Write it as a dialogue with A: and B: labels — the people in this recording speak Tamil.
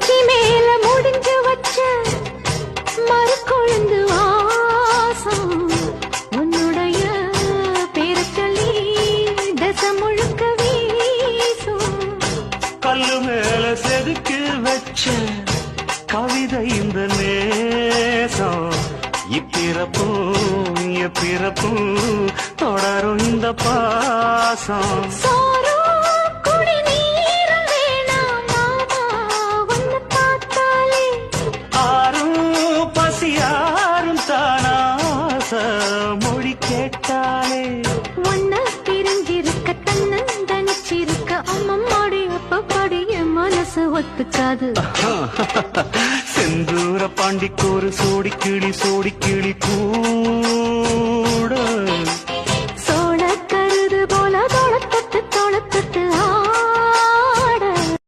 A: உச்சி மேல முடிஞ்சு வச்ச மறு கொழுந்து வாசம் உன்னுடைய பேர சொல்லி தசை முழுக்க வீசும்.
B: கல்லு மேல செதுக்கி வச்ச கவிதை இந்த நேசம் இப்பிறப்பும் எப்பிறப்பும் தொடரும் இந்த பாசம். மொழி கேட்டாலே
A: ஒன்ன பிரிஞ்சிருக்க தன்னந்தனிச்சிருக்க அம்மம்மாடி அப்பப்படி என் மனசு ஒத்துக்காது.
B: செந்தூர பாண்டிக்கு ஒரு சோடி கிளி கூட